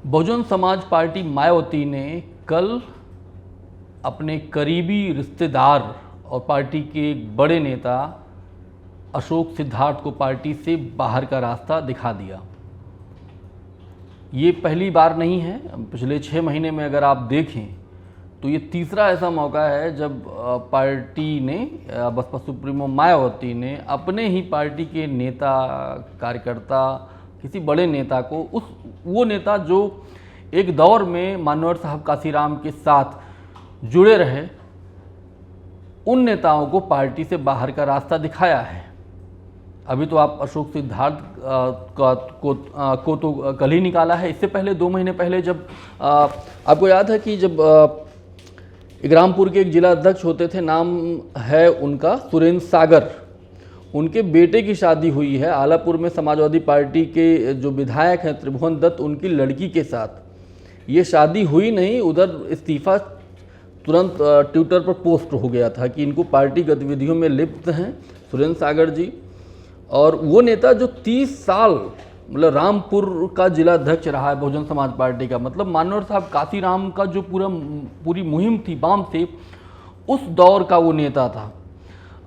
Bahujan Samaj party Mayawati ने कल अपने करीबी रिश्तेदार और पार्टी के एक बड़े नेता अशोक सिद्धार्थ को पार्टी से बाहर का रास्ता दिखा दिया। ये पहली बार नहीं है। पिछले 6 महीने में अगर आप देखें तो ये तीसरा ऐसा मौका है जब पार्टी ने, बसपा सुप्रीमो मायावती ने अपने ही पार्टी के नेता, कार्यकर्ता, किसी बड़े नेता को, वो नेता जो एक दौर में मानवर साहब काशीराम के साथ जुड़े रहे, उन नेताओं को पार्टी से बाहर का रास्ता दिखाया है। अभी तो आप अशोक सिद्धार्थ को तो कल ही निकाला है। इससे पहले 2 महीने पहले जब आपको याद है कि जब इग्रामपुर के एक जिला अध्यक्ष होते थे, नाम है उनका सुरेंद्र सागर, उनके बेटे की शादी हुई है आलापुर में समाजवादी पार्टी के जो विधायक हैं त्रिभुवन दत्त, उनकी लड़की के साथ। ये शादी हुई नहीं, उधर इस्तीफा तुरंत ट्विटर पर पोस्ट हो गया था कि इनको पार्टी गतिविधियों में लिप्त हैं सुरेंद्र सागर जी। और वो नेता जो 30 साल मतलब रामपुर का जिला अध्यक्ष रहा है बहुजन समाज पार्टी का, मतलब मानवर साहब काशीराम का जो पूरी मुहिम थी वाम से, उस दौर का वो नेता था।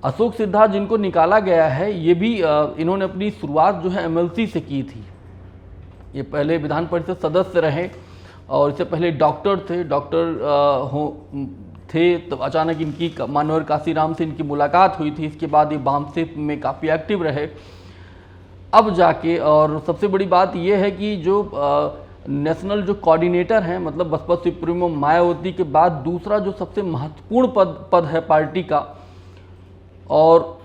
अशोक सिद्धार्थ जिनको निकाला गया है, ये भी इन्होंने अपनी शुरुआत जो है एमएलसी से की थी। ये पहले विधान परिषद सदस्य रहे और इससे पहले डॉक्टर थे, थे तो अचानक इनकी मानवर काशीराम से इनकी मुलाकात हुई थी। इसके बाद ये वामसे में काफ़ी एक्टिव रहे अब जाके। और सबसे बड़ी बात यह है कि जो नेशनल जो कोऑर्डिनेटर हैं, मतलब बसपा सुप्रीमो मायावती के बाद दूसरा जो सबसे महत्वपूर्ण पद है पार्टी का, और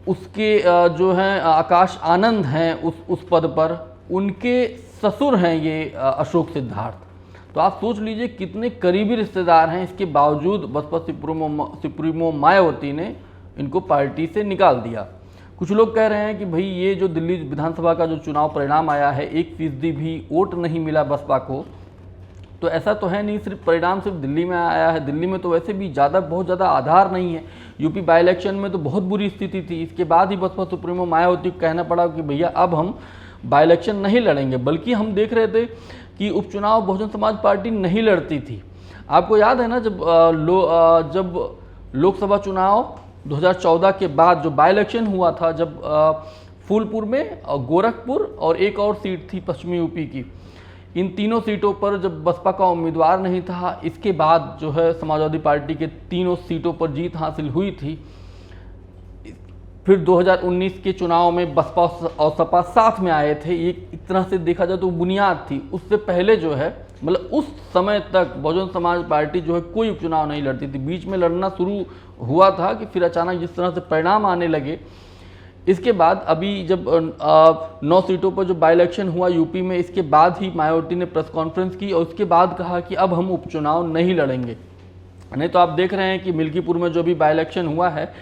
उसके जो हैं आकाश आनंद हैं उस पद पर, उनके ससुर हैं ये अशोक सिद्धार्थ। तो आप सोच लीजिए कितने करीबी रिश्तेदार हैं। इसके बावजूद बसपा सुप्रीमो मायावती ने इनको पार्टी से निकाल दिया। कुछ लोग कह रहे हैं कि भाई ये जो दिल्ली विधानसभा का जो चुनाव परिणाम आया है, 1% भी वोट नहीं मिला बसपा को, तो ऐसा तो है नहीं सिर्फ परिणाम सिर्फ दिल्ली में आया है। दिल्ली में तो वैसे भी बहुत ज़्यादा आधार नहीं है। यूपी बाई इलेक्शन में तो बहुत बुरी स्थिति थी। इसके बाद ही बसपा सुप्रीमो मायावती को कहना पड़ा कि भैया अब हम बाई इलेक्शन नहीं लड़ेंगे, बल्कि हम देख रहे थे कि उपचुनाव बहुजन समाज पार्टी नहीं लड़ती थी। आपको याद है ना, जब लोकसभा चुनाव 2014 के बाद जो बाई इलेक्शन हुआ था, जब फूलपुर में और गोरखपुर और एक और सीट थी पश्चिमी यूपी की, इन तीनों सीटों पर जब बसपा का उम्मीदवार नहीं था, इसके बाद जो है समाजवादी पार्टी के तीनों सीटों पर जीत हासिल हुई थी। फिर 2019 के चुनाव में बसपा और सपा साथ में आए थे। ये एक तरह से देखा जाए तो बुनियाद थी। उससे पहले जो है, मतलब उस समय तक बहुजन समाज पार्टी जो है कोई उपचुनाव नहीं लड़ती थी। बीच में लड़ना शुरू हुआ था कि फिर अचानक जिस तरह से परिणाम आने लगे, इसके बाद अभी जब 9 सीटों पर जो बाई इलेक्शन हुआ यूपी में, इसके बाद ही मायावती ने प्रेस कॉन्फ्रेंस की और उसके बाद कहा कि अब हम उपचुनाव नहीं लड़ेंगे। नहीं तो आप देख रहे हैं कि मिल्कीपुर में जो भी बाई इलेक्शन हुआ है,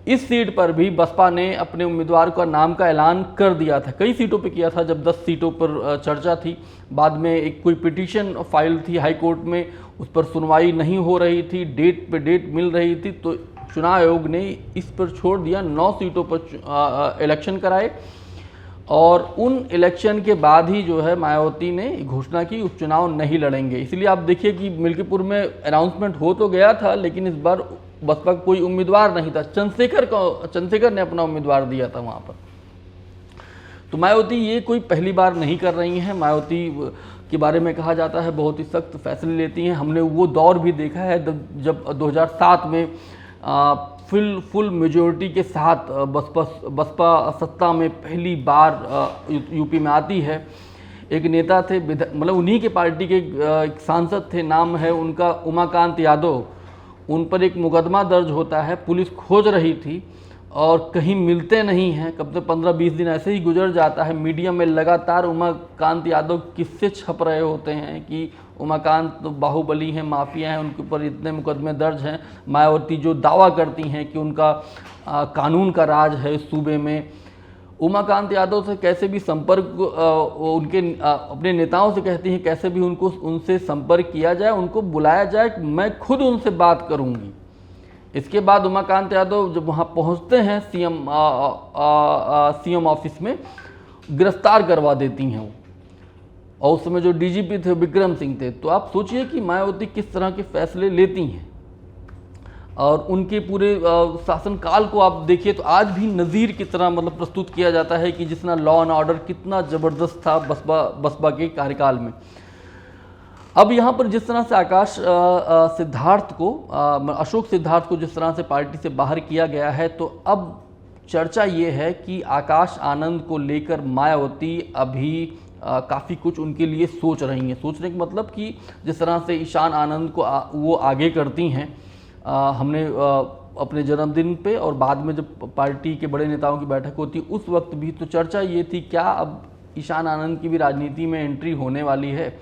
इस सीट पर भी बसपा ने अपने उम्मीदवार का नाम का ऐलान कर दिया था। कई सीटों पे किया था, जब 10 सीटों पर चर्चा थी। बाद में एक कोई पिटीशन फाइल थी हाई कोर्ट में, उस पर सुनवाई नहीं हो रही थी, डेट पे डेट मिल रही थी, तो चुनाव आयोग ने इस पर छोड़ दिया। 9 सीटों पर इलेक्शन कराए और उन इलेक्शन के बाद ही जो है मायावती ने घोषणा की उपचुनाव नहीं लड़ेंगे। इसलिए आप देखिए कि मिल्कीपुर में अनाउंसमेंट हो तो गया था, लेकिन इस बार बसपा का कोई उम्मीदवार नहीं था। चंद्रशेखर ने अपना उम्मीदवार दिया था वहाँ पर। तो मायावती ये कोई पहली बार नहीं कर रही हैं। मायावती के बारे में कहा जाता है बहुत ही सख्त फैसले लेती हैं। हमने वो दौर भी देखा है जब 2007 में फुल मेजोरिटी के साथ बसपा सत्ता में पहली बार यूपी में आती है। एक नेता थे, मतलब उन्हीं के पार्टी के एक सांसद थे, नाम है उनका उमाकांत यादव। उन पर एक मुकदमा दर्ज होता है, पुलिस खोज रही थी और कहीं मिलते नहीं हैं। कब से 15-20 दिन ऐसे ही गुजर जाता है। मीडिया में लगातार उमाकांत यादव किस्से छप रहे होते हैं कि उमाकांत तो बाहुबली हैं, माफिया हैं, उनके ऊपर इतने मुकदमे दर्ज हैं। मायावती जो दावा करती हैं कि उनका कानून का राज है इस सूबे में। उमाकांत यादव से कैसे भी संपर्क उनके अपने नेताओं से कहती हैं कैसे भी उनसे संपर्क किया जाए, उनको बुलाया जाए, मैं खुद उनसे बात करूंगी। इसके बाद उमाकांत यादव जब वहाँ पहुँचते हैं सीएम ऑफिस में, गिरफ्तार करवा देती हैं वो। और उस समय जो डीजीपी थे विक्रम सिंह थे। तो आप सोचिए कि मायावती किस तरह के फैसले लेती हैं, और उनके पूरे शासनकाल को आप देखिए तो आज भी नज़ीर की तरह मतलब प्रस्तुत किया जाता है कि जितना लॉ एंड ऑर्डर कितना ज़बरदस्त था बसपा के कार्यकाल में। अब यहाँ पर जिस तरह से अशोक सिद्धार्थ को जिस तरह से पार्टी से बाहर किया गया है, तो अब चर्चा ये है कि आकाश आनंद को लेकर मायावती अभी काफ़ी कुछ उनके लिए सोच रही हैं। सोचने का मतलब कि जिस तरह से ईशान आनंद को वो आगे करती हैं, हमने अपने जन्मदिन पे और बाद में जब पार्टी के बड़े नेताओं की बैठक होती उस वक्त भी तो चर्चा ये थी क्या अब ईशान आनंद की भी राजनीति में एंट्री होने वाली है,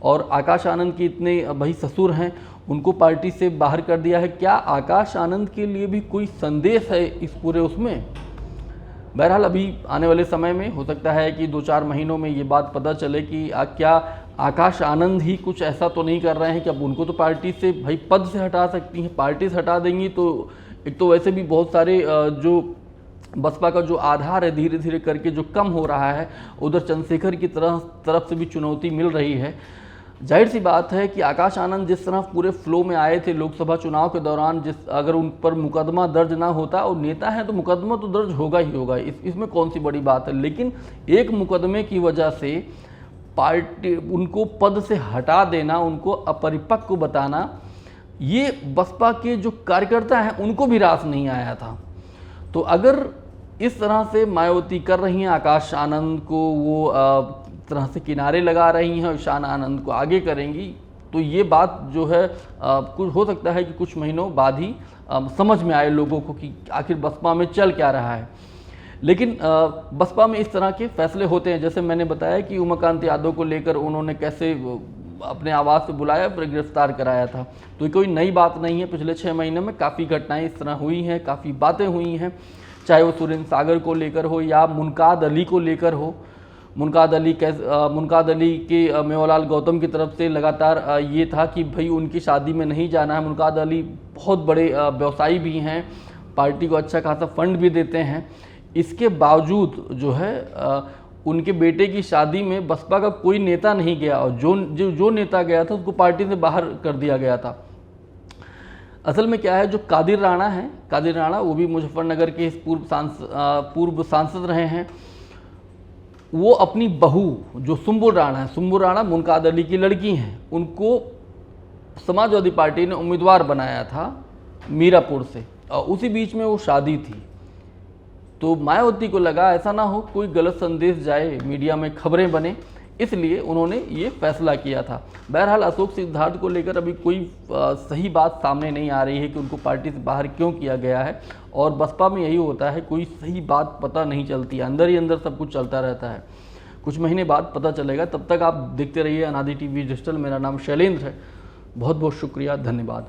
और आकाश आनंद के इतने भाई ससुर हैं उनको पार्टी से बाहर कर दिया है। क्या आकाश आनंद के लिए भी कोई संदेश है इस पूरे उसमें? बहरहाल अभी आने वाले समय में हो सकता है कि 2-4 महीनों में ये बात पता चले कि क्या आकाश आनंद ही कुछ ऐसा तो नहीं कर रहे हैं कि अब उनको तो पार्टी से भाई पद से हटा सकती हैं। पार्टी से हटा देंगी तो एक तो वैसे भी बहुत सारे जो बसपा का जो आधार है धीरे धीरे करके जो कम हो रहा है, उधर चंद्रशेखर की तरफ से भी चुनौती मिल रही है। जाहिर सी बात है कि आकाश आनंद जिस तरह पूरे फ्लो में आए थे लोकसभा चुनाव के दौरान, अगर उन पर मुकदमा दर्ज ना होता, और नेता हैं तो मुकदमा तो दर्ज होगा ही होगा, इसमें कौन सी बड़ी बात है। लेकिन एक मुकदमे की वजह से पार्टी उनको पद से हटा देना, उनको अपरिपक्व बताना, ये बसपा के जो कार्यकर्ता हैं उनको भी रास नहीं आया था। तो अगर इस तरह से मायावती कर रही हैं, आकाश आनंद को वो तरह से किनारे लगा रही हैं और ईशान आनंद को आगे करेंगी, तो ये बात जो है कुछ हो सकता है कि कुछ महीनों बाद ही समझ में आए लोगों को कि आखिर बसपा में चल क्या रहा है। लेकिन बसपा में इस तरह के फैसले होते हैं। जैसे मैंने बताया कि उमाकांत यादव को लेकर उन्होंने कैसे अपने आवास से बुलाया फिर गिरफ्तार कराया था, तो ये कोई नई बात नहीं है। पिछले 6 महीने में काफ़ी घटनाएं इस तरह हुई हैं, काफ़ी बातें हुई हैं, चाहे वो सुरेंद्र सागर को लेकर हो या मुनकाद अली को लेकर हो। मुनकाद अली के मेवालाल गौतम की तरफ से लगातार ये था कि भाई उनकी शादी में नहीं जाना है। मुनकाद अली बहुत बड़े व्यवसायी भी हैं, पार्टी को अच्छा खासा फंड भी देते हैं। इसके बावजूद जो है उनके बेटे की शादी में बसपा का कोई नेता नहीं गया, और जो नेता गया था उसको पार्टी से बाहर कर दिया गया था। असल में क्या है, जो कादिर राणा वो भी मुजफ्फरनगर के पूर्व सांसद रहे हैं। वो अपनी बहू जो सुंबुल राणा मुनकाद अली की लड़की हैं, उनको समाजवादी पार्टी ने उम्मीदवार बनाया था मीरापुर से, और उसी बीच में वो शादी थी। तो मायावती को लगा ऐसा ना हो कोई गलत संदेश जाए, मीडिया में खबरें बने, इसलिए उन्होंने ये फैसला किया था। बहरहाल अशोक सिद्धार्थ को लेकर अभी कोई सही बात सामने नहीं आ रही है कि उनको पार्टी से बाहर क्यों किया गया है, और बसपा में यही होता है, कोई सही बात पता नहीं चलती, अंदर ही अंदर सब कुछ चलता रहता है। कुछ महीने बाद पता चलेगा। तब तक आप देखते रहिए अनादि टीवी डिजिटल। मेरा नाम शैलेंद्र है। बहुत बहुत शुक्रिया, धन्यवाद।